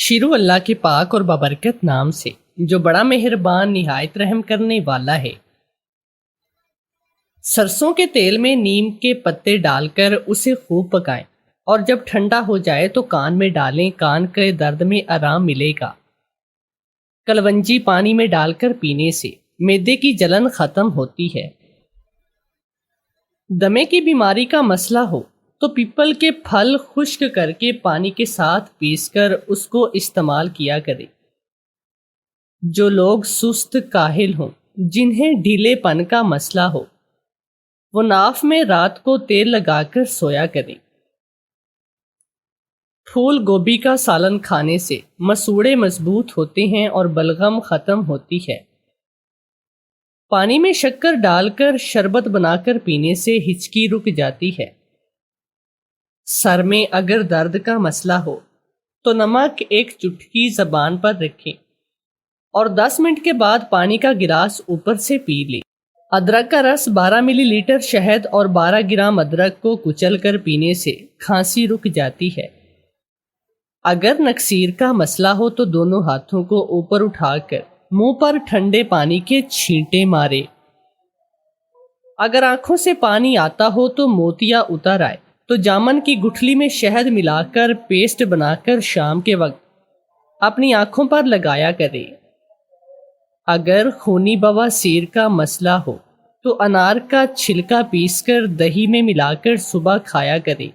شروع اللہ کے پاک اور بابرکت نام سے جو بڑا مہربان نہایت رحم کرنے والا ہے۔ سرسوں کے تیل میں نیم کے پتے ڈال کر اسے خوب پکائیں اور جب ٹھنڈا ہو جائے تو کان میں ڈالیں، کان کے درد میں آرام ملے گا۔ کلونجی پانی میں ڈال کر پینے سے معدے کی جلن ختم ہوتی ہے۔ دمے کی بیماری کا مسئلہ ہو تو پیپل کے پھل خشک کر کے پانی کے ساتھ پیس کر اس کو استعمال کیا کرے۔ جو لوگ سست کاہل ہوں، جنہیں ڈھیلے پن کا مسئلہ ہو، وہ ناف میں رات کو تیل لگا کر سویا کریں۔ پھول گوبھی کا سالن کھانے سے مسوڑے مضبوط ہوتے ہیں اور بلغم ختم ہوتی ہے۔ پانی میں شکر ڈال کر شربت بنا کر پینے سے ہچکی رک جاتی ہے۔ سر میں اگر درد کا مسئلہ ہو تو نمک ایک چٹکی زبان پر رکھیں اور 10 منٹ کے بعد پانی کا گلاس اوپر سے پی لیں۔ ادرک کا رس 12 ملی لیٹر شہد اور 12 گرام ادرک کو کچل کر پینے سے کھانسی رک جاتی ہے۔ اگر نکسیر کا مسئلہ ہو تو دونوں ہاتھوں کو اوپر اٹھا کر منہ پر ٹھنڈے پانی کے چھینٹے مارے۔ اگر آنکھوں سے پانی آتا ہو تو موتیا اتر آئے تو جامن کی گٹھلی میں شہد ملا کر پیسٹ بنا کر شام کے وقت اپنی آنکھوں پر لگایا کرے۔ اگر خونی بواسیر کا مسئلہ ہو تو انار کا چھلکا پیس کر دہی میں ملا کر صبح کھایا کرے۔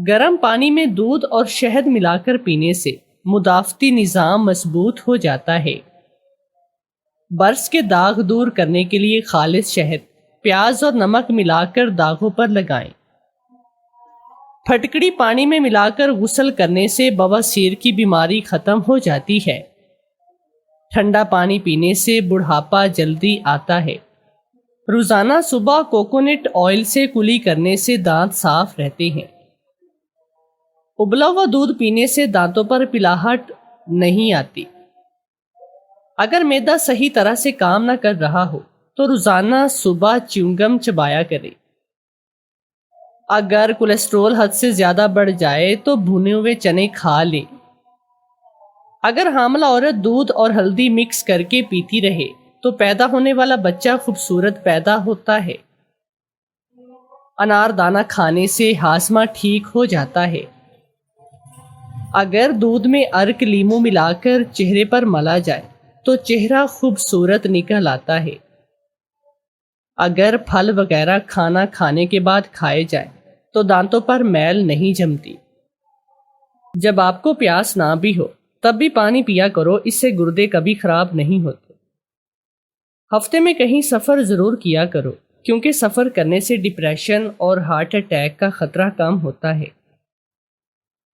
گرم پانی میں دودھ اور شہد ملا کر پینے سے مدافعتی نظام مضبوط ہو جاتا ہے۔ برس کے داغ دور کرنے کے لیے خالص شہد، پیاز اور نمک ملا کر داغوں پر لگائیں۔ پھٹکڑی پانی میں ملا کر غسل کرنے سے بواسیر کی بیماری ختم ہو جاتی ہے۔ ٹھنڈا پانی پینے سے بڑھاپا جلدی آتا ہے۔ روزانہ صبح کوکونٹ آئل سے کلی کرنے سے دانت صاف رہتے ہیں۔ ابلا ہوا دودھ پینے سے دانتوں پر پلاہٹ نہیں آتی۔ اگر معدہ صحیح طرح سے کام نہ کر رہا ہو تو روزانہ صبح چیونگم چبایا کرے۔ اگر کولیسٹرول حد سے زیادہ بڑھ جائے تو بھنے ہوئے چنے کھا لے۔ اگر حاملہ عورت دودھ اور ہلدی مکس کر کے پیتی رہے تو پیدا ہونے والا بچہ خوبصورت پیدا ہوتا ہے۔ انار دانہ کھانے سے ہاضمہ ٹھیک ہو جاتا ہے۔ اگر دودھ میں ارک لیمو ملا کر چہرے پر ملا جائے تو چہرہ خوبصورت نکل آتا ہے۔ اگر پھل وغیرہ کھانا کھانے کے بعد کھائے جائیں تو دانتوں پر میل نہیں جمتی۔ جب آپ کو پیاس نہ بھی ہو تب بھی پانی پیا کرو، اس سے گردے کبھی خراب نہیں ہوتے۔ ہفتے میں کہیں سفر ضرور کیا کرو، کیونکہ سفر کرنے سے ڈپریشن اور ہارٹ اٹیک کا خطرہ کم ہوتا ہے۔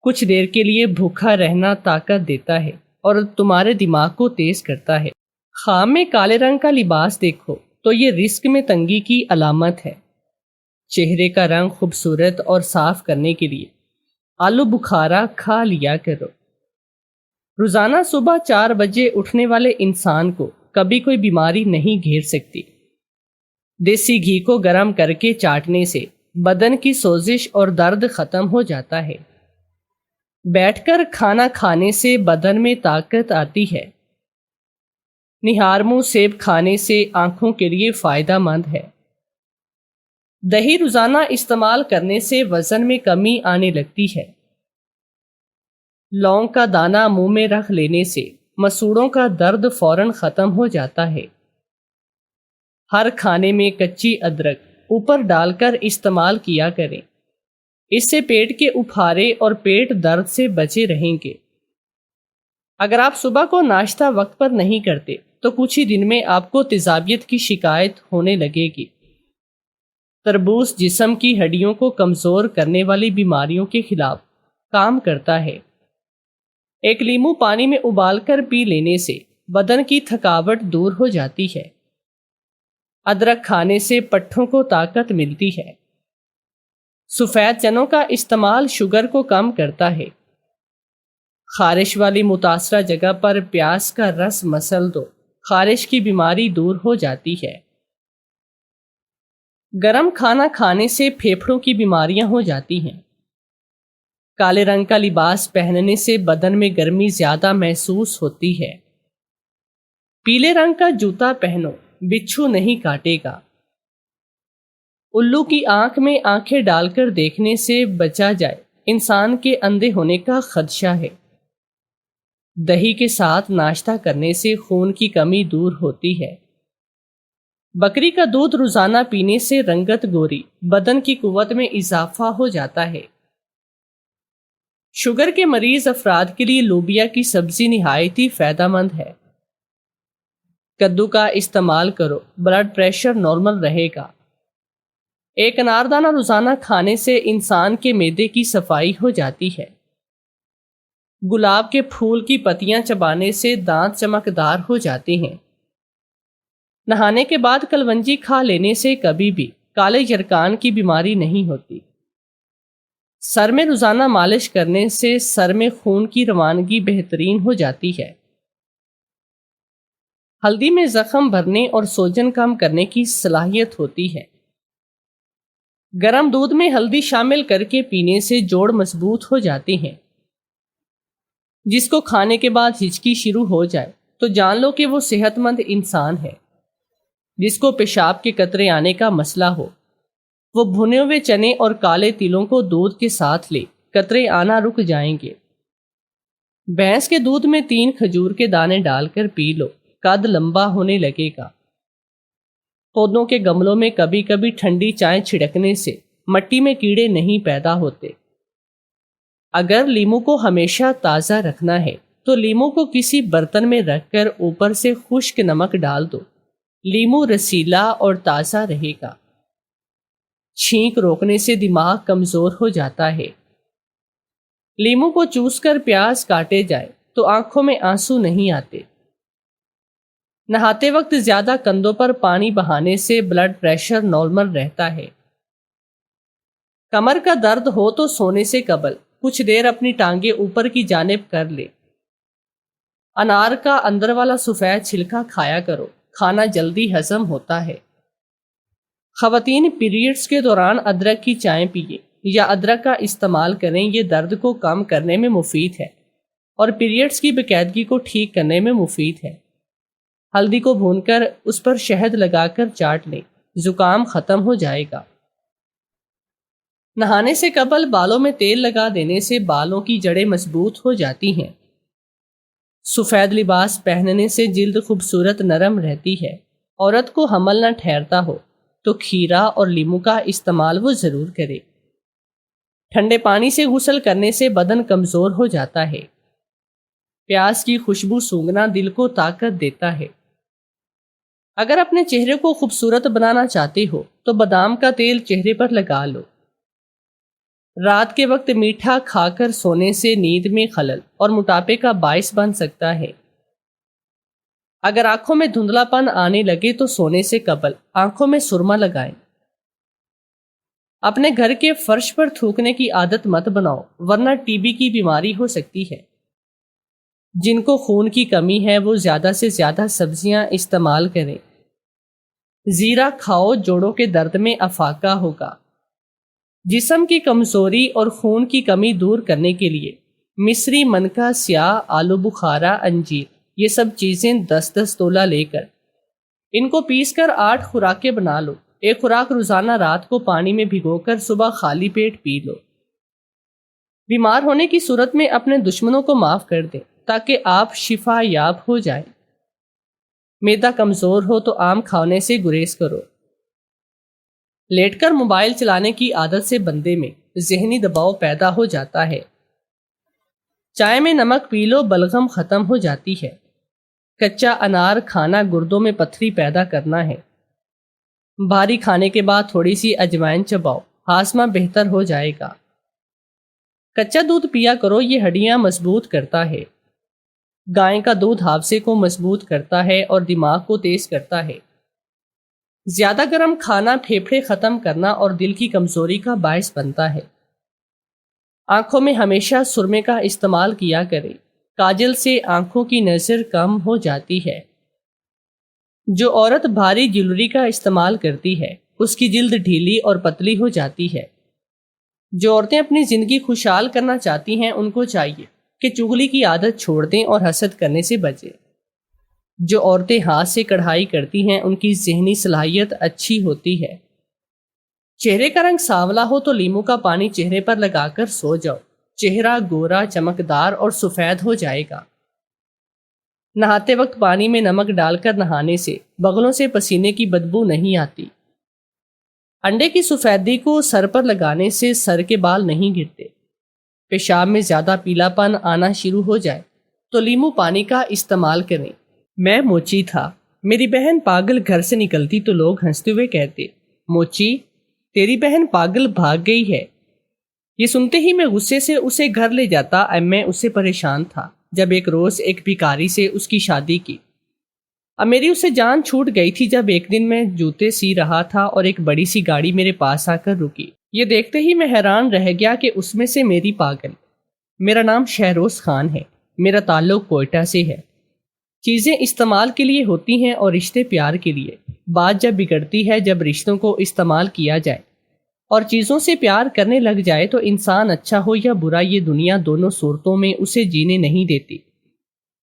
کچھ دیر کے لیے بھوکا رہنا طاقت دیتا ہے اور تمہارے دماغ کو تیز کرتا ہے۔ خام میں کالے رنگ کا لباس دیکھو تو یہ رزق میں تنگی کی علامت ہے۔ چہرے کا رنگ خوبصورت اور صاف کرنے کے لیے آلو بخارا کھا لیا کرو۔ روزانہ صبح 4 بجے اٹھنے والے انسان کو کبھی کوئی بیماری نہیں گھیر سکتی۔ دیسی گھی کو گرم کر کے چاٹنے سے بدن کی سوزش اور درد ختم ہو جاتا ہے۔ بیٹھ کر کھانا کھانے سے بدن میں طاقت آتی ہے۔ نہار منہ سیب کھانے سے آنکھوں کے لیے فائدہ مند ہے۔ دہی روزانہ استعمال کرنے سے وزن میں کمی آنے لگتی ہے۔ لونگ کا دانہ منہ میں رکھ لینے سے مسوڑوں کا درد فوراً ختم ہو جاتا ہے۔ ہر کھانے میں کچی ادرک اوپر ڈال کر استعمال کیا کریں، اس سے پیٹ کے اپھارے اور پیٹ درد سے بچے رہیں گے۔ اگر آپ صبح کو ناشتہ وقت پر نہیں کرتے تو کچھ ہی دن میں آپ کو تیزابیت کی شکایت ہونے لگے گی۔ تربوز جسم کی ہڈیوں کو کمزور کرنے والی بیماریوں کے خلاف کام کرتا ہے۔ ایک لیمو پانی میں ابال کر پی لینے سے بدن کی تھکاوٹ دور ہو جاتی ہے۔ ادرک کھانے سے پٹھوں کو طاقت ملتی ہے۔ سفید چنوں کا استعمال شوگر کو کم کرتا ہے۔ خارش والی متاثرہ جگہ پر پیاز کا رس مسل دو، خارش کی بیماری دور ہو جاتی ہے۔ گرم کھانا کھانے سے پھیپھڑوں کی بیماریاں ہو جاتی ہیں۔ کالے رنگ کا لباس پہننے سے بدن میں گرمی زیادہ محسوس ہوتی ہے۔ پیلے رنگ کا جوتا پہنو، بچھو نہیں کاٹے گا۔ الو کی آنکھ میں آنکھیں ڈال کر دیکھنے سے بچا جائے، انسان کے اندھے ہونے کا خدشہ ہے۔ دہی کے ساتھ ناشتہ کرنے سے خون کی کمی دور ہوتی ہے۔ بکری کا دودھ روزانہ پینے سے رنگت گوری، بدن کی قوت میں اضافہ ہو جاتا ہے۔ شوگر کے مریض افراد کے لیے لوبیا کی سبزی نہایت ہی فائدہ مند ہے۔ کدو کا استعمال کرو، بلڈ پریشر نارمل رہے گا۔ ایک اناردانہ روزانہ کھانے سے انسان کے معدے کی صفائی ہو جاتی ہے۔ گلاب کے پھول کی پتیاں چبانے سے دانت چمکدار ہو جاتے ہیں۔ نہانے کے بعد کلونجی کھا لینے سے کبھی بھی کالے یرکان کی بیماری نہیں ہوتی۔ سر میں روزانہ مالش کرنے سے سر میں خون کی روانگی بہترین ہو جاتی ہے۔ ہلدی میں زخم بھرنے اور سوجن کم کرنے کی صلاحیت ہوتی ہے۔ گرم دودھ میں ہلدی شامل کر کے پینے سے جوڑ مضبوط ہو جاتے ہیں۔ جس کو کھانے کے بعد ہچکی شروع ہو جائے تو جان لو کہ وہ صحت مند انسان ہے۔ جس کو پیشاب کے قطرے آنے کا مسئلہ ہو، وہ بھنے ہوئے چنے اور کالے تلوں کو دودھ کے ساتھ لے، قطرے آنا رک جائیں گے۔ بھینس کے دودھ میں 3 کھجور کے دانے ڈال کر پی لو، قد لمبا ہونے لگے گا۔ پودوں کے گملوں میں کبھی کبھی ٹھنڈی چائے چھڑکنے سے مٹی میں کیڑے نہیں پیدا ہوتے۔ اگر لیمو کو ہمیشہ تازہ رکھنا ہے تو لیمو کو کسی برتن میں رکھ کر اوپر سے خشک نمک ڈال دو، لیمو رسیلا اور تازہ رہے گا۔ چھینک روکنے سے دماغ کمزور ہو جاتا ہے۔ لیمو کو چوس کر پیاز کاٹے جائے تو آنکھوں میں آنسو نہیں آتے۔ نہاتے وقت زیادہ کندھوں پر پانی بہانے سے بلڈ پریشر نارمل رہتا ہے۔ کمر کا درد ہو تو سونے سے قبل کچھ دیر اپنی ٹانگیں اوپر کی جانب کر لے۔ انار کا اندر والا سفید چھلکا کھایا کرو، کھانا جلدی ہضم ہوتا ہے۔ خواتین پیریڈز کے دوران ادرک کی چائے پیئیں یا ادرک کا استعمال کریں، یہ درد کو کم کرنے میں مفید ہے اور پیریڈز کی باقاعدگی کو ٹھیک کرنے میں مفید ہے۔ ہلدی کو بھون کر اس پر شہد لگا کر چاٹ لیں، زکام ختم ہو جائے گا۔ نہانے سے قبل بالوں میں تیل لگا دینے سے بالوں کی جڑیں مضبوط ہو جاتی ہیں۔ سفید لباس پہننے سے جلد خوبصورت نرم رہتی ہے۔ عورت کو حمل نہ ٹھہرتا ہو تو کھیرا اور لیمو کا استعمال وہ ضرور کرے۔ ٹھنڈے پانی سے غسل کرنے سے بدن کمزور ہو جاتا ہے۔ پیاز کی خوشبو سونگھنا دل کو طاقت دیتا ہے۔ اگر اپنے چہرے کو خوبصورت بنانا چاہتے ہو تو بادام کا تیل چہرے پر لگا لو۔ رات کے وقت میٹھا کھا کر سونے سے نیند میں خلل اور موٹاپے کا باعث بن سکتا ہے۔ اگر آنکھوں میں دھندلا پن آنے لگے تو سونے سے قبل آنکھوں میں سرما لگائیں۔ اپنے گھر کے فرش پر تھوکنے کی عادت مت بناؤ ورنہ ٹی بی کی بیماری ہو سکتی ہے۔ جن کو خون کی کمی ہے وہ زیادہ سے زیادہ سبزیاں استعمال کریں۔ زیرہ کھاؤ، جوڑوں کے درد میں افاقہ ہوگا۔ جسم کی کمزوری اور خون کی کمی دور کرنے کے لیے مصری منکا سیاہ، آلو بخارا، انجیر یہ سب چیزیں 10-10 تولہ لے کر ان کو پیس کر 8 خوراکیں بنا لو۔ ایک خوراک روزانہ رات کو پانی میں بھگو کر صبح خالی پیٹ پی لو۔ بیمار ہونے کی صورت میں اپنے دشمنوں کو معاف کر دیں تاکہ آپ شفا یاب ہو جائیں۔ معدہ کمزور ہو تو آم کھانے سے گریز کرو۔ لیٹ کر موبائل چلانے کی عادت سے بندے میں ذہنی دباؤ پیدا ہو جاتا ہے۔ چائے میں نمک پی لو، بلغم ختم ہو جاتی ہے۔ کچا انار کھانا گردوں میں پتھری پیدا کرنا ہے۔ بھاری کھانے کے بعد تھوڑی سی اجوائن چباؤ، ہاضمہ بہتر ہو جائے گا۔ کچا دودھ پیا کرو، یہ ہڈیاں مضبوط کرتا ہے۔ گائے کا دودھ حافظے کو مضبوط کرتا ہے اور دماغ کو تیز کرتا ہے۔ زیادہ گرم کھانا پھیپھڑے ختم کرنا اور دل کی کمزوری کا باعث بنتا ہے۔ آنکھوں میں ہمیشہ سرمے کا استعمال کیا کرے، کاجل سے آنکھوں کی نظر کم ہو جاتی ہے۔ جو عورت بھاری جیولری کا استعمال کرتی ہے اس کی جلد ڈھیلی اور پتلی ہو جاتی ہے۔ جو عورتیں اپنی زندگی خوشحال کرنا چاہتی ہیں ان کو چاہیے کہ چغلی کی عادت چھوڑ دیں اور حسد کرنے سے بچیں۔ جو عورتیں ہاتھ سے کڑھائی کرتی ہیں ان کی ذہنی صلاحیت اچھی ہوتی ہے۔ چہرے کا رنگ سانولا ہو تو لیمو کا پانی چہرے پر لگا کر سو جاؤ، چہرہ گورا، چمکدار اور سفید ہو جائے گا۔ نہاتے وقت پانی میں نمک ڈال کر نہانے سے بغلوں سے پسینے کی بدبو نہیں آتی۔ انڈے کی سفیدی کو سر پر لگانے سے سر کے بال نہیں گرتے۔ پیشاب میں زیادہ پیلا پن آنا شروع ہو جائے تو لیمو پانی کا استعمال کریں۔ میں موچی تھا، میری بہن پاگل گھر سے نکلتی تو لوگ ہنستے ہوئے کہتے، موچی تیری بہن پاگل بھاگ گئی ہے۔ یہ سنتے ہی میں غصے سے اسے گھر لے جاتا۔ اب میں اس سے پریشان تھا جب ایک روز ایک بھکاری سے اس کی شادی کی۔ اب میری اسے جان چھوٹ گئی تھی جب ایک دن میں جوتے سی رہا تھا اور ایک بڑی سی گاڑی میرے پاس آ کر رکی۔ یہ دیکھتے ہی میں حیران رہ گیا کہ اس میں سے میری پاگل۔ میرا نام شہروز خان ہے، میرا تعلق کوئٹہ سے ہے۔ چیزیں استعمال کے لیے ہوتی ہیں اور رشتے پیار کے لیے۔ بات جب بگڑتی ہے جب رشتوں کو استعمال کیا جائے اور چیزوں سے پیار کرنے لگ جائے تو انسان اچھا ہو یا برا یہ دنیا دونوں صورتوں میں اسے جینے نہیں دیتی۔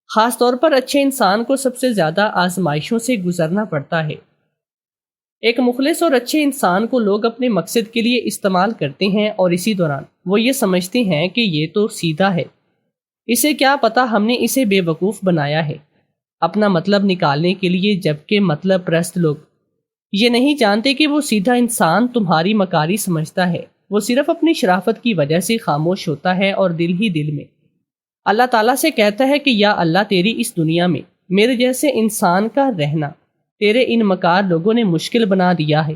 خاص طور پر اچھے انسان کو سب سے زیادہ آزمائشوں سے گزرنا پڑتا ہے۔ ایک مخلص اور اچھے انسان کو لوگ اپنے مقصد کے لیے استعمال کرتے ہیں اور اسی دوران وہ یہ سمجھتے ہیں کہ یہ تو سیدھا ہے، اسے کیا پتا ہم نے اسے بے وقوف بنایا ہے، اپنا مطلب نکالنے کے لیے، جبکہ مطلب پرست لوگ یہ نہیں جانتے کہ وہ سیدھا انسان تمہاری مکاری سمجھتا ہے۔ وہ صرف اپنی شرافت کی وجہ سے خاموش ہوتا ہے اور دل ہی دل میں اللہ تعالیٰ سے کہتا ہے کہ یا اللہ تیری اس دنیا میں میرے جیسے انسان کا رہنا تیرے ان مکار لوگوں نے مشکل بنا دیا ہے۔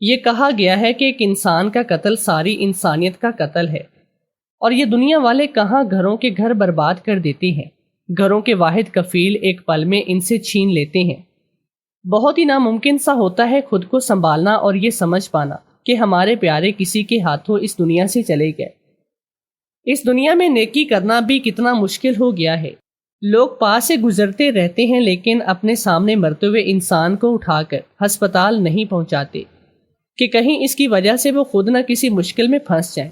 یہ کہا گیا ہے کہ ایک انسان کا قتل ساری انسانیت کا قتل ہے، اور یہ دنیا والے کہاں گھروں کے گھر برباد کر دیتے ہیں، گھروں کے واحد کفیل ایک پل میں ان سے چھین لیتے ہیں۔ بہت ہی ناممکن سا ہوتا ہے خود کو سنبھالنا اور یہ سمجھ پانا کہ ہمارے پیارے کسی کے ہاتھوں اس دنیا سے چلے گئے۔ اس دنیا میں نیکی کرنا بھی کتنا مشکل ہو گیا ہے۔ لوگ پاس سے گزرتے رہتے ہیں لیکن اپنے سامنے مرتے ہوئے انسان کو اٹھا کر ہسپتال نہیں پہنچاتے کہ کہیں اس کی وجہ سے وہ خود نہ کسی مشکل میں پھنس جائیں۔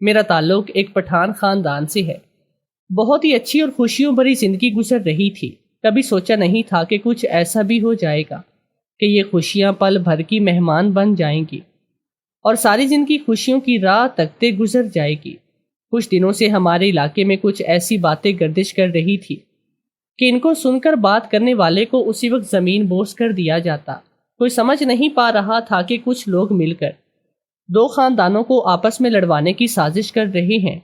میرا تعلق ایک پٹھان خاندان سے ہے۔ بہت ہی اچھی اور خوشیوں بھری زندگی گزر رہی تھی۔ کبھی سوچا نہیں تھا کہ کچھ ایسا بھی ہو جائے گا کہ یہ خوشیاں پل بھر کی مہمان بن جائیں گی اور ساری زندگی خوشیوں کی راہ تکتے گزر جائے گی۔ کچھ دنوں سے ہمارے علاقے میں کچھ ایسی باتیں گردش کر رہی تھی کہ ان کو سن کر بات کرنے والے کو اسی وقت زمین بوس کر دیا جاتا۔ کوئی سمجھ نہیں پا رہا تھا کہ کچھ لوگ مل کر دو خاندانوں کو آپس میں لڑوانے کی سازش کر رہے ہیں،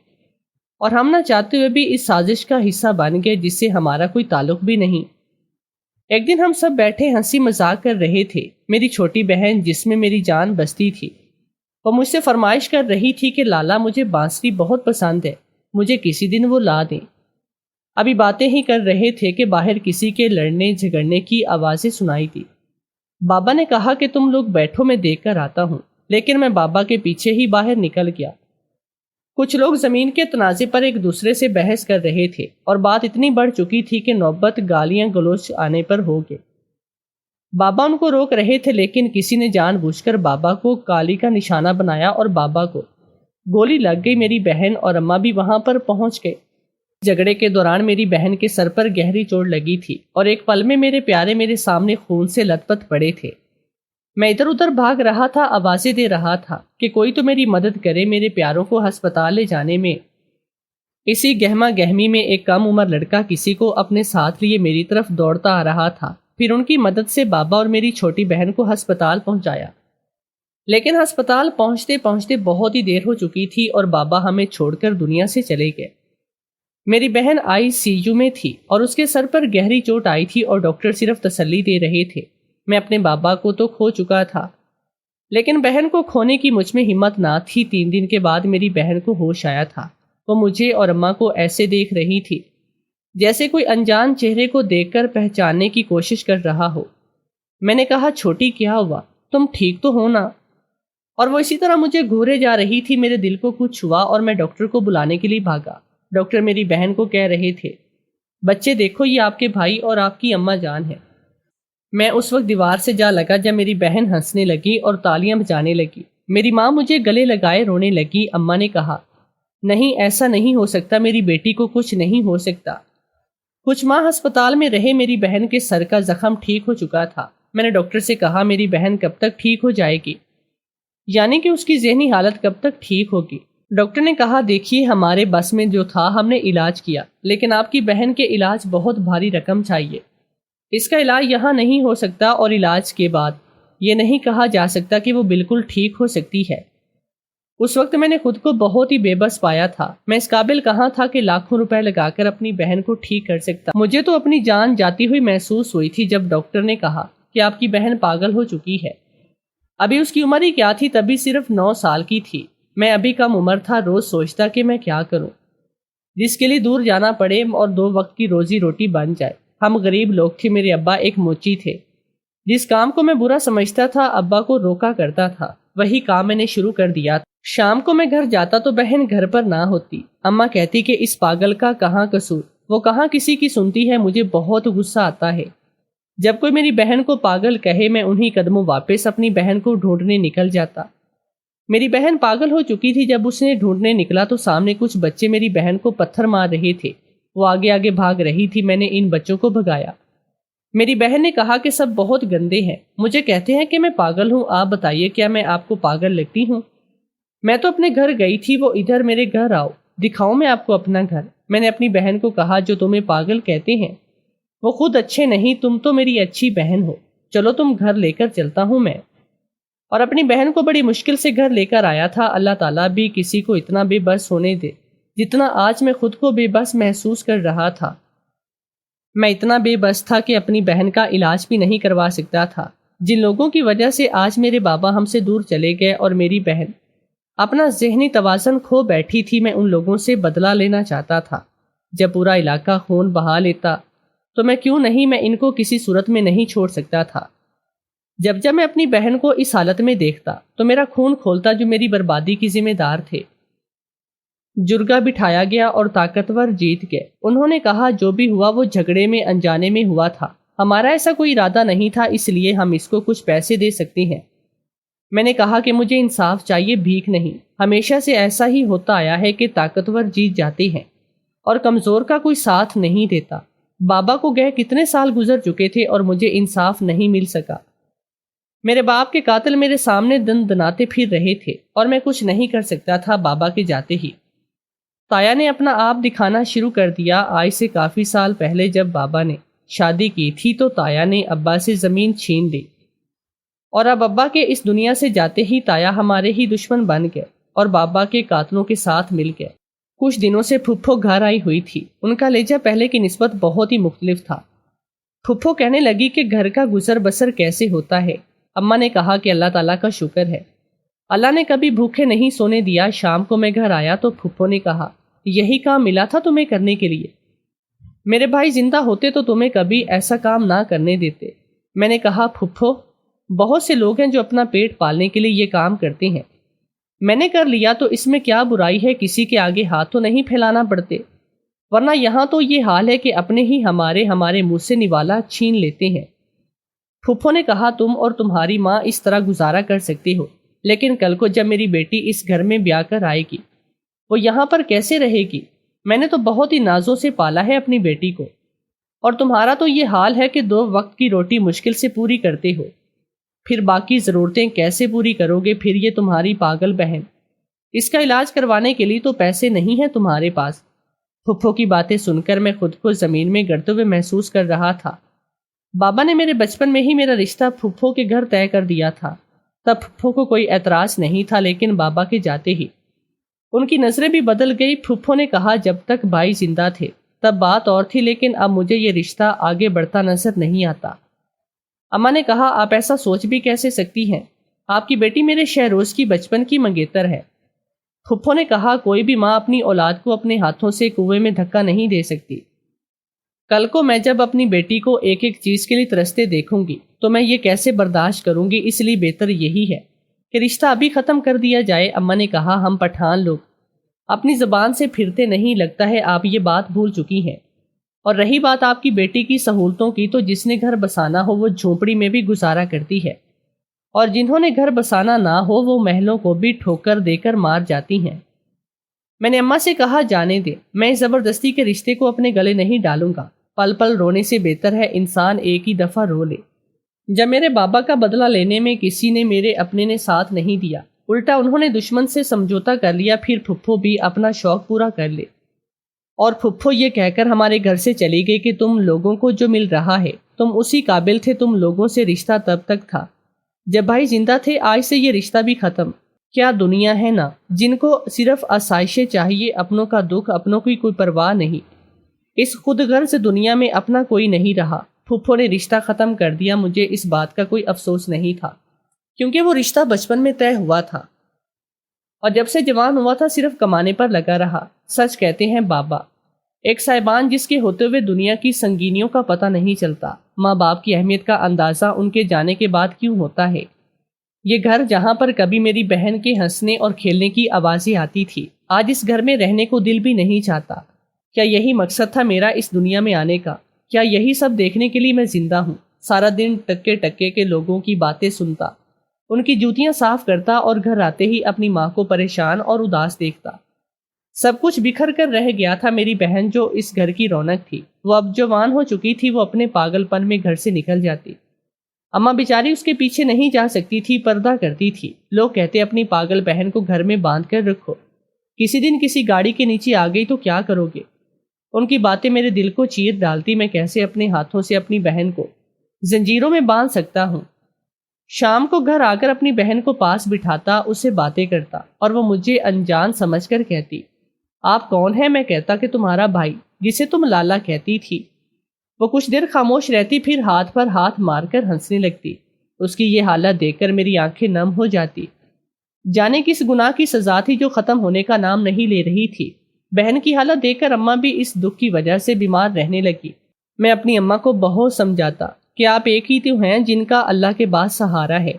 اور ہم نہ چاہتے ہوئے بھی اس سازش کا حصہ بن گئے جس سے ہمارا کوئی تعلق بھی نہیں۔ ایک دن ہم سب بیٹھے ہنسی مذاق کر رہے تھے۔ میری چھوٹی بہن جس میں میری جان بستی تھی وہ مجھ سے فرمائش کر رہی تھی کہ لالا مجھے بانسری بہت پسند ہے، مجھے کسی دن وہ لا دیں۔ ابھی باتیں ہی کر رہے تھے کہ باہر کسی کے لڑنے جھگڑنے کی آوازیں سنائی دی۔ بابا نے کہا کہ تم لوگ بیٹھو میں دیکھ کر آتا ہوں، لیکن میں بابا کے پیچھے ہی باہر نکل گیا۔ کچھ لوگ زمین کے تنازع پر ایک دوسرے سے بحث کر رہے تھے اور بات اتنی بڑھ چکی تھی کہ نوبت گالیاں گلوچ آنے پر ہو گئے۔ بابا ان کو روک رہے تھے لیکن کسی نے جان بوجھ کر بابا کو کالی کا نشانہ بنایا اور بابا کو گولی لگ گئی۔ میری بہن اور اماں بھی وہاں پر پہنچ گئے۔ جھگڑے کے دوران میری بہن کے سر پر گہری چوٹ لگی تھی اور ایک پل میں میرے پیارے میرے سامنے خون سے لت پت پڑے تھے۔ میں ادھر ادھر بھاگ رہا تھا، آوازیں دے رہا تھا کہ کوئی تو میری مدد کرے میرے پیاروں کو ہسپتال لے جانے میں۔ اسی گہما گہمی میں ایک کم عمر لڑکا کسی کو اپنے ساتھ لیے میری طرف دوڑتا آ رہا تھا۔ پھر ان کی مدد سے بابا اور میری چھوٹی بہن کو ہسپتال پہنچایا، لیکن ہسپتال پہنچتے پہنچتے بہت ہی دیر ہو چکی تھی اور بابا ہمیں چھوڑ کر دنیا سے چلے گئے۔ میری بہن ICU میں تھی اور اس کے سر پر گہری چوٹ آئی تھی اور ڈاکٹر صرف تسلی دے رہے تھے۔ میں اپنے بابا کو تو کھو چکا تھا لیکن بہن کو کھونے کی مجھ میں ہمت نہ تھی۔ 3 دن کے بعد میری بہن کو ہوش آیا تھا۔ وہ مجھے اور اماں کو ایسے دیکھ رہی تھی جیسے کوئی انجان چہرے کو دیکھ کر پہچاننے کی کوشش کر رہا ہو۔ میں نے کہا چھوٹی کیا ہوا، تم ٹھیک تو ہو نا؟ اور وہ اسی طرح مجھے گھورے جا رہی تھی۔ میرے دل کو کچھ ہوا اور میں ڈاکٹر کو بلانے کے لیے بھاگا۔ ڈاکٹر میری بہن کو کہہ رہے تھے بچے دیکھو یہ آپ کے بھائی اور آپ کی اماں جان ہے۔ میں اس وقت دیوار سے جا لگا جب میری بہن ہنسنے لگی اور تالیاں بجانے لگی۔ میری ماں مجھے گلے لگائے رونے لگی۔ اماں نے کہا، نہیں ایسا نہیں ہو سکتا، میری بیٹی کو کچھ نہیں ہو سکتا۔ کچھ ماہ ہسپتال میں رہے، میری بہن کے سر کا زخم ٹھیک ہو چکا تھا۔ میں نے ڈاکٹر سے کہا میری بہن کب تک ٹھیک ہو جائے گی، یعنی کہ اس کی ذہنی حالت کب تک ٹھیک ہوگی؟ ڈاکٹر نے کہا، دیکھیے ہمارے بس میں جو تھا ہم نے علاج کیا، لیکن آپ کی بہن کے علاج بہت بھاری رقم چاہیے، اس کا علاج یہاں نہیں ہو سکتا، اور علاج کے بعد یہ نہیں کہا جا سکتا کہ وہ بالکل ٹھیک ہو سکتی ہے۔ اس وقت میں نے خود کو بہت ہی بے بس پایا تھا، میں اس قابل کہاں تھا کہ لاکھوں روپے لگا کر اپنی بہن کو ٹھیک کر سکتا۔ مجھے تو اپنی جان جاتی ہوئی محسوس ہوئی تھی جب ڈاکٹر نے کہا کہ آپ کی بہن پاگل ہو چکی ہے۔ ابھی اس کی عمر ہی کیا تھی، تبھی صرف 9 سال کی تھی۔ میں ابھی کم عمر تھا، روز سوچتا کہ میں کیا کروں جس کے لیے دور جانا پڑے اور 2 وقت کی روزی روٹی بن جائے۔ ہم غریب لوگ تھے، میرے ابا ایک موچی تھے، جس کام کو میں برا سمجھتا تھا ابا کو روکا کرتا تھا، وہی کام میں نے شروع کر دیا تھا۔ شام کو میں گھر جاتا تو بہن گھر پر نہ ہوتی، اماں کہتی کہ اس پاگل کا کہاں قصور، وہ کہاں کسی کی سنتی ہے۔ مجھے بہت غصہ آتا ہے جب کوئی میری بہن کو پاگل کہے، میں انہی قدموں واپس اپنی بہن کو ڈھونڈنے نکل جاتا۔ میری بہن پاگل ہو چکی تھی، جب اس نے ڈھونڈنے نکلا تو سامنے کچھ بچے میری بہن کو پتھر مار رہے تھے، وہ آگے آگے بھاگ رہی تھی، میں نے ان بچوں کو بھگایا۔ میری بہن نے کہا کہ سب بہت گندے ہیں، مجھے کہتے ہیں کہ میں پاگل ہوں، آپ بتائیے کیا میں آپ کو پاگل لگتی ہوں؟ میں تو اپنے گھر گئی تھی، وہ ادھر میرے گھر آؤ، دکھاؤں میں آپ کو اپنا گھر۔ میں نے اپنی بہن کو کہا جو تمہیں پاگل کہتے ہیں وہ خود اچھے نہیں، تم تو میری اچھی بہن ہو، چلو تم گھر لے کر چلتا ہوں میں۔ اور اپنی بہن کو بڑی مشکل سے گھر لے کر آیا تھا۔ اللہ تعالیٰ بھی کسی کو اتنا بے بس ہونے دے جتنا آج میں خود کو بے بس محسوس کر رہا تھا۔ میں اتنا بے بس تھا کہ اپنی بہن کا علاج بھی نہیں کروا سکتا تھا، جن لوگوں کی وجہ سے آج میرے بابا ہم سے دور چلے گئے اور میری بہن اپنا ذہنی توازن کھو بیٹھی تھی۔ میں ان لوگوں سے بدلہ لینا چاہتا تھا، جب پورا علاقہ خون بہا لیتا تو میں کیوں نہیں، میں ان کو کسی صورت میں نہیں چھوڑ سکتا تھا۔ جب میں اپنی بہن کو اس حالت میں دیکھتا تو میرا خون کھولتا، جو میری بربادی کی ذمہ دار تھے۔ جرگہ بٹھایا گیا اور طاقتور جیت گئے۔ انہوں نے کہا جو بھی ہوا وہ جھگڑے میں انجانے میں ہوا تھا، ہمارا ایسا کوئی ارادہ نہیں تھا، اس لیے ہم اس کو کچھ پیسے دے سکتے ہیں۔ میں نے کہا کہ مجھے انصاف چاہیے، بھیک نہیں۔ ہمیشہ سے ایسا ہی ہوتا آیا ہے کہ طاقتور جیت جاتے ہیں اور کمزور کا کوئی ساتھ نہیں دیتا۔ بابا کو گئے کتنے سال گزر چکے تھے اور مجھے انصاف نہیں مل سکا۔ میرے باپ کے قاتل میرے سامنے دن دناتے پھر رہے تھے اور میں کچھ نہیں کر سکتا تھا۔ بابا کے جاتے ہی تایا نے اپنا آپ دکھانا شروع کر دیا۔ آج سے کافی سال پہلے جب بابا نے شادی کی تھی تو تایا نے ابا سے زمین چھین لی، اور اب ابا کے اس دنیا سے جاتے ہی تایا ہمارے ہی دشمن بن گئے اور بابا کے قاتلوں کے ساتھ مل گئے۔ کچھ دنوں سے پھپھو گھر آئی ہوئی تھی، ان کا لہجہ پہلے کی نسبت بہت ہی مختلف تھا۔ پھپھو کہنے لگی کہ گھر کا گزر بسر کیسے ہوتا ہے؟ اماں نے کہا کہ اللہ تعالیٰ کا شکر ہے، اللہ نے کبھی بھوکے نہیں سونے دیا۔ شام کو میں گھر آیا تو پھپھو نے کہا یہی کام ملا تھا تمہیں کرنے کے لیے، میرے بھائی زندہ ہوتے تو تمہیں کبھی ایسا کام نہ کرنے دیتے۔ میں نے کہا پھپھو بہت سے لوگ ہیں جو اپنا پیٹ پالنے کے لیے یہ کام کرتے ہیں، میں نے کر لیا تو اس میں کیا برائی ہے؟ کسی کے آگے ہاتھ تو نہیں پھیلانا پڑتے، ورنہ یہاں تو یہ حال ہے کہ اپنے ہی ہمارے منہ سے نوالا چھین لیتے ہیں۔ پھپھو نے کہا تم اور تمہاری ماں اس طرح گزارا کر سکتے ہو، لیکن کل کو جب میری بیٹی اس گھر میں بیاہ کر آئے گی وہ یہاں پر کیسے رہے گی؟ میں نے تو بہت ہی نازوں سے پالا ہے اپنی بیٹی کو، اور تمہارا تو یہ حال ہے کہ 2 وقت کی روٹی مشکل سے پوری کرتے ہو، پھر باقی ضرورتیں کیسے پوری کرو گے؟ پھر یہ تمہاری پاگل بہن، اس کا علاج کروانے کے لیے تو پیسے نہیں ہیں تمہارے پاس۔ پھپھو کی باتیں سن کر میں خود کو زمین میں گڑتے ہوئے محسوس کر رہا تھا۔ بابا نے میرے بچپن میں ہی میرا رشتہ پھپھو کے گھر طے کر دیا تھا، تب پھپھو کو کوئی اعتراض نہیں تھا، لیکن بابا کے جاتے ہی ان کی نظریں بھی بدل گئی۔ پھپھو نے کہا جب تک بھائی زندہ تھے تب بات اور تھی، لیکن اب مجھے یہ رشتہ آگے بڑھتا نظر نہیں آتا۔ اماں نے کہا آپ ایسا سوچ بھی کیسے سکتی ہیں؟ آپ کی بیٹی میرے شہروز کی بچپن کی منگیتر ہے۔ پھپھو نے کہا کوئی بھی ماں اپنی اولاد کو اپنے ہاتھوں سے کنویں میں دھکا نہیں دے سکتی۔ کل کو میں جب اپنی بیٹی کو ایک ایک چیز کے لیے ترستے دیکھوں گی تو میں یہ کیسے برداشت کروں گی؟ اس لیے بہتر یہی ہے کہ رشتہ ابھی ختم کر دیا جائے۔ اماں نے کہا ہم پٹھان لوگ اپنی زبان سے پھرتے نہیں، لگتا ہے آپ یہ بات بھول چکی ہیں۔ اور رہی بات آپ کی بیٹی کی سہولتوں کی، تو جس نے گھر بسانا ہو وہ جھونپڑی میں بھی گزارا کرتی ہے، اور جنہوں نے گھر بسانا نہ ہو وہ محلوں کو بھی ٹھوکر دے کر مار جاتی ہیں۔ میں نے اماں سے کہا جانے دے، میں اس زبردستی کے رشتے کو اپنے گلے نہیں ڈالوں گا، پل پل رونے سے بہتر ہے انسان ایک ہی دفعہ رو لے۔ جب میرے بابا کا بدلہ لینے میں کسی نے میرے اپنے نے ساتھ نہیں دیا، الٹا انہوں نے دشمن سے سمجھوتا کر لیا، پھر پھپھو بھی اپنا شوق پورا کر لے، اور پھپھو یہ کہہ کر ہمارے گھر سے چلی گئی کہ تم لوگوں کو جو مل رہا ہے تم اسی قابل تھے، تم لوگوں سے رشتہ تب تک تھا جب بھائی زندہ تھے، آج سے یہ رشتہ بھی ختم۔ کیا دنیا ہے نا، جن کو صرف آسائشیں چاہیے، اپنوں کا دکھ اپنوں کی کوئی پرواہ نہیں۔ اس خود غرض دنیا میں اپنا کوئی نہیں رہا۔ پھپھو نے رشتہ ختم کر دیا، مجھے اس بات کا کوئی افسوس نہیں تھا کیونکہ وہ رشتہ بچپن میں طے ہوا تھا اور جب سے جوان ہوا تھا صرف کمانے پر لگا رہا۔ سچ کہتے ہیں بابا، ایک صاحبان جس کے ہوتے ہوئے دنیا کی سنگینیوں کا پتہ نہیں چلتا، ماں باپ کی اہمیت کا اندازہ ان کے جانے کے بعد کیوں ہوتا ہے۔ یہ گھر جہاں پر کبھی میری بہن کے ہنسنے اور کھیلنے کی آوازیں آتی تھی، آج اس گھر میں رہنے کو دل بھی نہیں چاہتا۔ کیا یہی مقصد تھا میرا اس دنیا میں آنے کا؟ کیا یہی سب دیکھنے کے لیے میں زندہ ہوں؟ سارا دن ٹکے ٹکے کے لوگوں کی باتیں سنتا، ان کی جوتیاں صاف کرتا اور گھر آتے ہی اپنی ماں کو پریشان اور اداس دیکھتا۔ سب کچھ بکھر کر رہ گیا تھا۔ میری بہن جو اس گھر کی رونق تھی، وہ اب جوان ہو چکی تھی، وہ اپنے پاگل پن میں گھر سے نکل جاتی۔ اماں بیچاری اس کے پیچھے نہیں جا سکتی تھی، پردہ کرتی تھی۔ لوگ کہتے اپنی پاگل بہن کو گھر میں باندھ کر رکھو، کسی دن کسی گاڑی کے نیچے آ گئی تو کیا کرو گے؟ ان کی باتیں میرے دل کو چیر ڈالتی۔ میں کیسے اپنے ہاتھوں سے اپنی بہن کو زنجیروں میں باندھ سکتا ہوں؟ شام کو گھر آ کر اپنی بہن کو پاس بٹھاتا، اسے باتیں کرتا اور وہ مجھے انجان سمجھ کر کہتی، آپ کون ہیں؟ میں کہتا کہ تمہارا بھائی، جسے تم لالا کہتی تھی۔ وہ کچھ دیر خاموش رہتی، پھر ہاتھ پر ہاتھ مار کر ہنسنے لگتی۔ اس کی یہ حالت دیکھ کر میری آنکھیں نم ہو جاتی۔ جانے کس گناہ کی سزا تھی جو ختم ہونے کا نام نہیں لے رہی تھی۔ بہن کی حالت دیکھ کر اماں بھی اس دکھ کی وجہ سے بیمار رہنے لگی۔ میں اپنی اماں کو بہت سمجھاتا کہ آپ ایک ہی تو ہیں جن کا اللہ کے بعد سہارا ہے۔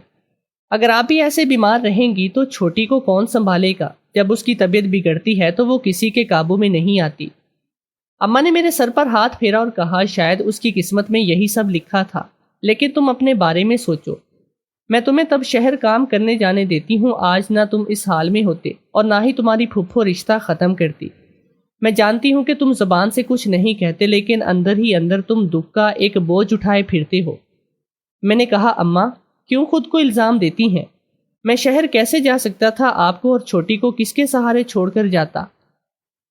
اگر آپ بھی ایسے بیمار رہیں گی تو چھوٹی کو کون سنبھالے گا؟ جب اس کی طبیعت بگڑتی ہے تو وہ کسی کے قابو میں نہیں آتی۔ اماں نے میرے سر پر ہاتھ پھیرا اور کہا، شاید اس کی قسمت میں یہی سب لکھا تھا، لیکن تم اپنے بارے میں سوچو۔ میں تمہیں تب شہر کام کرنے جانے دیتی ہوں، آج نہ تم اس حال میں ہوتے اور نہ ہی تمہاری پھپھو رشتہ ختم کرتی۔ میں جانتی ہوں کہ تم زبان سے کچھ نہیں کہتے، لیکن اندر ہی اندر تم دکھ کا ایک بوجھ اٹھائے پھرتے ہو۔ میں نے کہا، اماں کیوں خود کو الزام دیتی ہیں؟ میں شہر کیسے جا سکتا تھا؟ آپ کو اور چھوٹی کو کس کے سہارے چھوڑ کر جاتا؟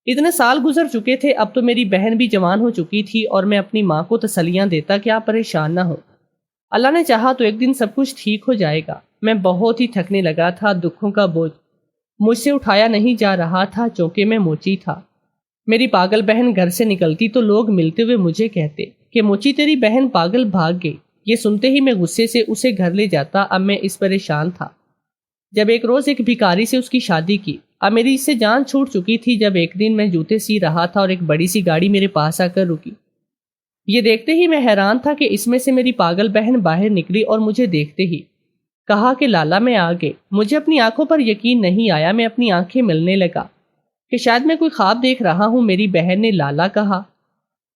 اتنے سال گزر چکے تھے، اب تو میری بہن بھی جوان ہو چکی تھی اور میں اپنی ماں کو تسلیاں دیتا کہ آپ پریشان نہ ہو، اللہ نے چاہا تو ایک دن سب کچھ ٹھیک ہو جائے گا۔ میں بہت ہی تھکنے لگا تھا، دکھوں کا بوجھ مجھ سے اٹھایا نہیں جا رہا تھا، چونکہ میں موچی تھا۔ میری پاگل بہن گھر سے نکلتی تو لوگ ملتے ہوئے مجھے کہتے کہ موچی تیری بہن پاگل بھاگ گئی۔ یہ سنتے ہی میں غصے سے اسے گھر لے جاتا۔ اب میں اس پریشان تھا۔ جب ایک روز ایک بھکاری سے اس کی شادی کی، اب میری اس سے جان چھوٹ چکی تھی۔ جب ایک دن میں جوتے سی رہا تھا اور ایک بڑی سی گاڑی میرے پاس آ کر رکی، یہ دیکھتے ہی میں حیران تھا کہ اس میں سے میری پاگل بہن باہر نکلی اور مجھے دیکھتے ہی کہا کہ لالا میں آ گئے۔ مجھے اپنی آنکھوں پر یقین نہیں آیا، میں اپنی آنکھیں ملنے لگا کہ شاید میں کوئی خواب دیکھ رہا ہوں۔ میری بہن نے لالا کہا،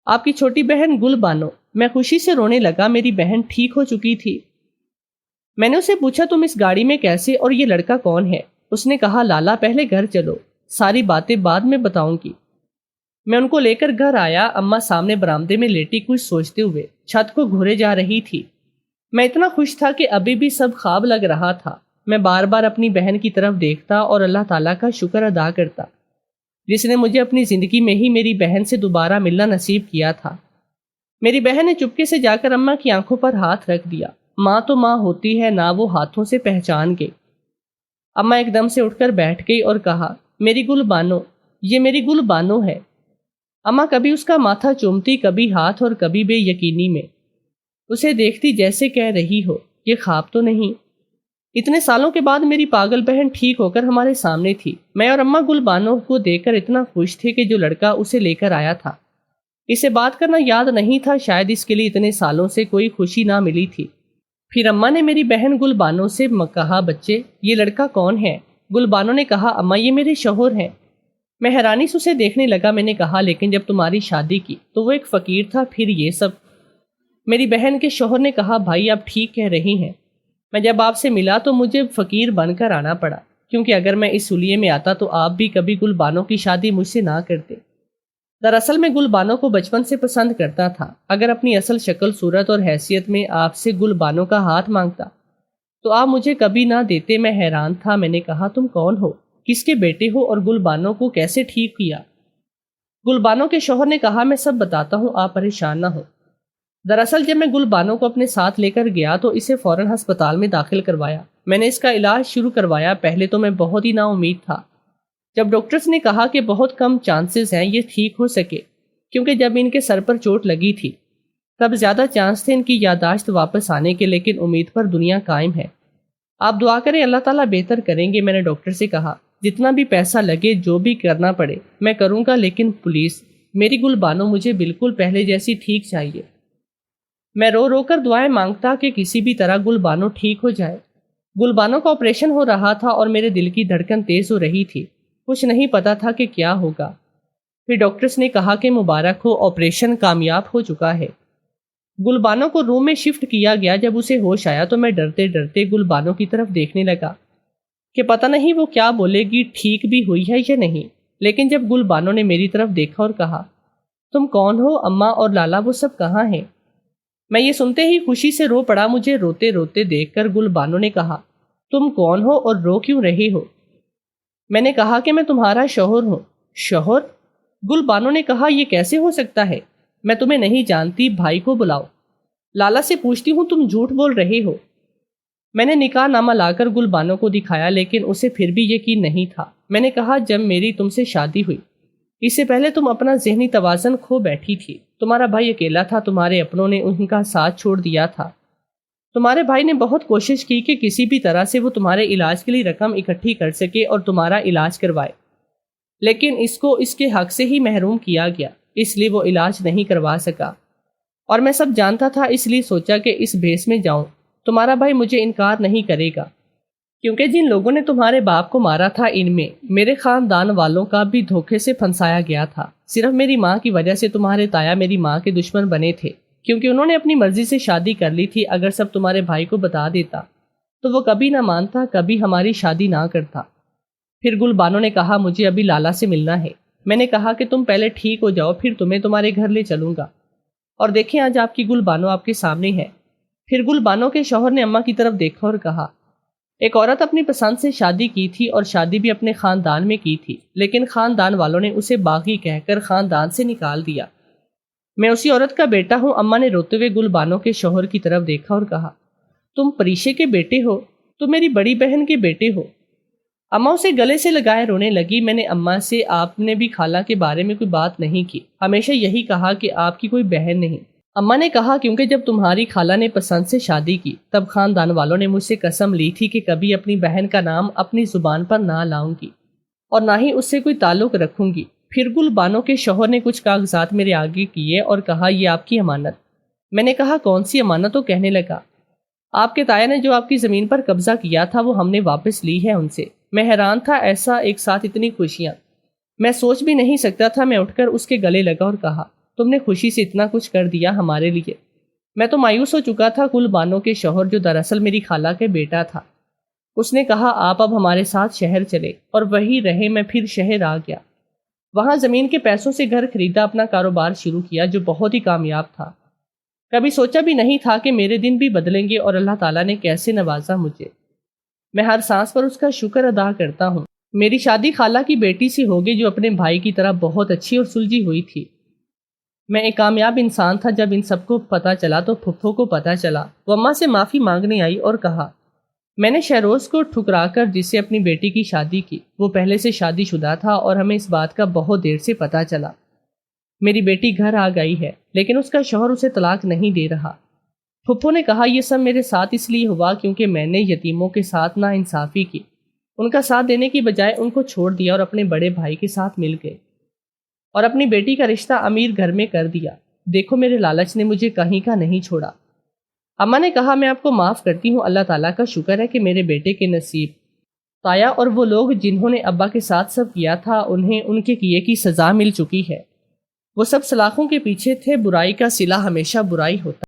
آپ کی چھوٹی بہن گل بانو۔ میں خوشی سے رونے لگا، میری بہن ٹھیک ہو چکی تھی۔ میں نے اسے پوچھا، تم اس گاڑی میں کیسے اور یہ لڑکا کون ہے؟ اس نے کہا، لالا پہلے گھر چلو، ساری باتیں بعد میں بتاؤں گی۔ میں ان کو لے کر گھر آیا۔ اماں سامنے برآمدے میں لیٹی کچھ سوچتے ہوئے چھت کو گھورے جا رہی تھی۔ میں اتنا خوش تھا کہ ابھی بھی سب خواب لگ رہا تھا۔ میں بار بار اپنی بہن کی طرف دیکھتا اور اللہ تعالیٰ کا شکر ادا کرتا جس نے مجھے اپنی زندگی میں ہی میری بہن سے دوبارہ ملنا نصیب کیا تھا۔ میری بہن نے چپکے سے جا کر اماں کی آنکھوں پر ہاتھ رکھ دیا۔ ماں تو ماں ہوتی ہے نا، وہ ہاتھوں سے پہچان گئی۔ اماں ایک دم سے اٹھ کر بیٹھ گئی اور کہا، میری گل بانو، یہ میری گل بانو ہے۔ اماں کبھی اس کا ماتھا چومتی، کبھی ہاتھ اور کبھی بے یقینی میں اسے دیکھتی جیسے کہہ رہی ہو، یہ خواب تو نہیں۔ اتنے سالوں کے بعد میری پاگل بہن ٹھیک ہو کر ہمارے سامنے تھی۔ میں اور اماں گل بانو کو دیکھ کر اتنا خوش تھے کہ جو لڑکا اسے لے کر آیا تھا اسے بات کرنا یاد نہیں تھا، شاید اس کے لیے اتنے سالوں سے کوئی خوشی نہ ملی تھی۔ پھر اماں نے میری بہن گل بانو سے کہا، بچے یہ لڑکا کون ہے؟ گل بانو نے کہا، اماں یہ میرے شوہر ہیں۔ میں حیرانی سے اسے دیکھنے لگا۔ میں نے کہا، لیکن جب تمہاری شادی کی تو وہ ایک فقیر تھا، پھر یہ سب؟ میری بہن کے شوہر نے کہا، بھائی آپ ٹھیک کہہ رہی ہیں۔ میں جب آپ سے ملا تو مجھے فقیر بن کر آنا پڑا، کیونکہ اگر میں اس سلیے میں آتا تو آپ بھی کبھی گل بانو کی شادی مجھ سے نہ کرتے۔ دراصل میں گل بانو کو بچپن سے پسند کرتا تھا۔ اگر اپنی اصل شکل، صورت اور حیثیت میں آپ سے گل بانو کا ہاتھ مانگتا تو آپ مجھے کبھی نہ دیتے۔ میں حیران تھا۔ میں نے کہا، تم کون ہو، کس کے بیٹے ہو اور گل بانو کو کیسے ٹھیک کیا؟ گل بانو کے شوہر نے کہا، میں سب بتاتا ہوں، آپ پریشان نہ ہو۔ دراصل جب میں گل بانو کو اپنے ساتھ لے کر گیا تو اسے فوراً ہسپتال میں داخل کروایا۔ میں نے اس کا علاج شروع کروایا۔ پہلے تو میں بہت ہی نا امید تھا جب ڈاکٹرز نے کہا کہ بہت کم چانسز ہیں یہ ٹھیک ہو سکے، کیونکہ جب ان کے سر پر چوٹ لگی تھی تب زیادہ چانس تھے ان کی یادداشت واپس آنے کے، لیکن امید پر دنیا قائم ہے۔ آپ دعا کریں، اللہ تعالیٰ بہتر کریں گے۔ میں نے ڈاکٹر سے کہا، جتنا بھی پیسہ لگے، جو بھی کرنا پڑے میں کروں گا، لیکن پلیز میری گل بانو مجھے بالکل پہلے جیسی ٹھیک چاہیے۔ میں رو رو کر دعائیں مانگتا کہ کسی بھی طرح گل بانو ٹھیک ہو جائے۔ گل بانو کا آپریشن ہو رہا تھا اور میرے دل کی دھڑکن تیز ہو رہی تھی۔ کچھ نہیں پتا تھا کہ کیا ہوگا۔ پھر ڈاکٹرز نے کہا کہ مبارک ہو، آپریشن کامیاب ہو چکا ہے۔ گل بانو کو روم میں شفٹ کیا گیا۔ جب اسے ہوش آیا تو میں ڈرتے ڈرتے گل بانو کی طرف دیکھنے لگا کہ پتہ نہیں وہ کیا بولے گی، ٹھیک بھی ہوئی ہے یا نہیں۔ لیکن جب گل بانو نے میری طرف دیکھا اور کہا، تم کون ہو، اماں اور لالا وہ سب کہاں ہیں؟ میں یہ سنتے ہی خوشی سے رو پڑا۔ مجھے روتے روتے دیکھ کر گل بانو نے کہا، تم کون ہو اور رو کیوں رہے ہو؟ میں نے کہا کہ میں تمہارا شوہر ہوں۔ شوہر؟ گل بانو نے کہا، یہ کیسے ہو سکتا ہے؟ میں تمہیں نہیں جانتی، بھائی کو بلاؤ۔ لالا سے پوچھتی ہوں، تم جھوٹ بول رہے ہو۔ میں نے نکاح نامہ لا کر گل بانو کو دکھایا، لیکن اسے پھر بھی یقین نہیں تھا۔ میں نے کہا، جب میری تم سے شادی ہوئی اس سے پہلے تم اپنا ذہنی توازن کھو بیٹھی تھی۔ تمہارا بھائی اکیلا تھا، تمہارے اپنوں نے ان کا ساتھ چھوڑ دیا تھا۔ تمہارے بھائی نے بہت کوشش کی کہ کسی بھی طرح سے وہ تمہارے علاج کے لیے رقم اکٹھی کر سکے اور تمہارا علاج کروائے، لیکن اس کو اس کے حق سے ہی محروم کیا گیا، اس لیے وہ علاج نہیں کروا سکا۔ اور میں سب جانتا تھا، اس لیے سوچا کہ اس بھیس میں جاؤں۔ تمہارا بھائی مجھے انکار نہیں کرے گا، کیونکہ جن لوگوں نے تمہارے باپ کو مارا تھا ان میں میرے خاندان والوں کا بھی دھوکے سے پھنسایا گیا تھا۔ صرف میری ماں کی وجہ سے تمہارے تایا میری ماں کے دشمن بنے تھے، کیونکہ انہوں نے اپنی مرضی سے شادی کر لی تھی۔ اگر سب تمہارے بھائی کو بتا دیتا تو وہ کبھی نہ مانتا، کبھی ہماری شادی نہ کرتا۔ پھر گل بانو نے کہا، مجھے ابھی لالا سے ملنا ہے۔ میں نے کہا کہ تم پہلے ٹھیک ہو جاؤ، پھر تمہیں تمہارے گھر لے چلوں گا۔ اور دیکھیں، آج آپ کی گل بانو آپ کے سامنے ہے۔ پھر گل بانو کے شوہر نے اماں کی طرف دیکھا اور کہا، ایک عورت اپنی پسند سے شادی کی تھی اور شادی بھی اپنے خاندان میں کی تھی، لیکن خاندان والوں نے اسے باغی کہہ کر خاندان سے نکال دیا۔ میں اسی عورت کا بیٹا ہوں۔ اماں نے روتے ہوئے گل بانو کے شوہر کی طرف دیکھا اور کہا، تم پریشے کے بیٹے ہو، تم میری بڑی بہن کے بیٹے ہو۔ اماں اسے گلے سے لگائے رونے لگی۔ میں نے اماں سے آپ نے بھی خالہ کے بارے میں کوئی بات نہیں کی، ہمیشہ یہی کہا کہ آپ کی کوئی بہن نہیں۔ اماں نے کہا، کیونکہ جب تمہاری خالہ نے پسند سے شادی کی تب خاندان والوں نے مجھ سے قسم لی تھی کہ کبھی اپنی بہن کا نام اپنی زبان پر نہ لاؤں گی اور نہ ہی اس سے کوئی تعلق رکھوں گی۔ پھر گل بانو کے شوہر نے کچھ کاغذات میرے آگے کیے اور کہا، یہ آپ کی امانت۔ میں نے کہا، کون سی امانت؟ تو کہنے لگا، آپ کے تایا نے جو آپ کی زمین پر قبضہ کیا تھا وہ ہم نے واپس لی ہے ان سے۔ میں حیران تھا، ایسا ایک ساتھ اتنی خوشیاں میں سوچ بھی نہیں سکتا تھا۔ میں اٹھ کر اس کے گلے لگا اور کہا، تم نے خوشی سے اتنا کچھ کر دیا ہمارے لیے۔ میں تو مایوس ہو چکا تھا۔ گل بانو کے شوہر، جو دراصل میری خالہ کے بیٹا تھا، اس نے کہا، آپ اب ہمارے ساتھ شہر چلے، اور وہی رہے۔ میں پھر شہر آ گیا، وہاں زمین کے پیسوں سے گھر خریدا، اپنا کاروبار شروع کیا جو بہت ہی کامیاب تھا۔ کبھی سوچا بھی نہیں تھا کہ میرے دن بھی بدلیں گے، اور اللہ تعالیٰ نے کیسے نوازا مجھے۔ میں ہر سانس پر اس کا شکر ادا کرتا ہوں۔ میری شادی خالہ کی بیٹی سے ہوگی جو اپنے بھائی کی طرح بہت اچھی اور سلجھی ہوئی تھی۔ میں ایک کامیاب انسان تھا۔ جب ان سب کو پتہ چلا تو پھپھو کو پتہ چلا۔ وہ اماں سے معافی مانگنے آئی اور کہا، میں نے شہروز کو ٹھکرا کر جس سے اپنی بیٹی کی شادی کی وہ پہلے سے شادی شدہ تھا، اور ہمیں اس بات کا بہت دیر سے پتہ چلا۔ میری بیٹی گھر آ گئی ہے، لیکن اس کا شوہر اسے طلاق نہیں دے رہا۔ پھپھو نے کہا، یہ سب میرے ساتھ اس لیے ہوا کیونکہ میں نے یتیموں کے ساتھ ناانصافی کی، ان کا ساتھ دینے کی بجائے ان کو چھوڑ دیا اور اپنے بڑے بھائی کے ساتھ مل گئے اور اپنی بیٹی کا رشتہ امیر گھر میں کر دیا۔ دیکھو، میرے لالچ نے مجھے کہیں کا نہیں چھوڑا۔ اماں نے کہا، میں آپ کو معاف کرتی ہوں، اللہ تعالیٰ کا شکر ہے کہ میرے بیٹے کے نصیب۔ تایا اور وہ لوگ جنہوں نے ابا کے ساتھ سب کیا تھا انہیں ان کے کیے کی سزا مل چکی ہے۔ وہ سب سلاخوں کے پیچھے تھے، برائی کا صلہ ہمیشہ برائی ہوتا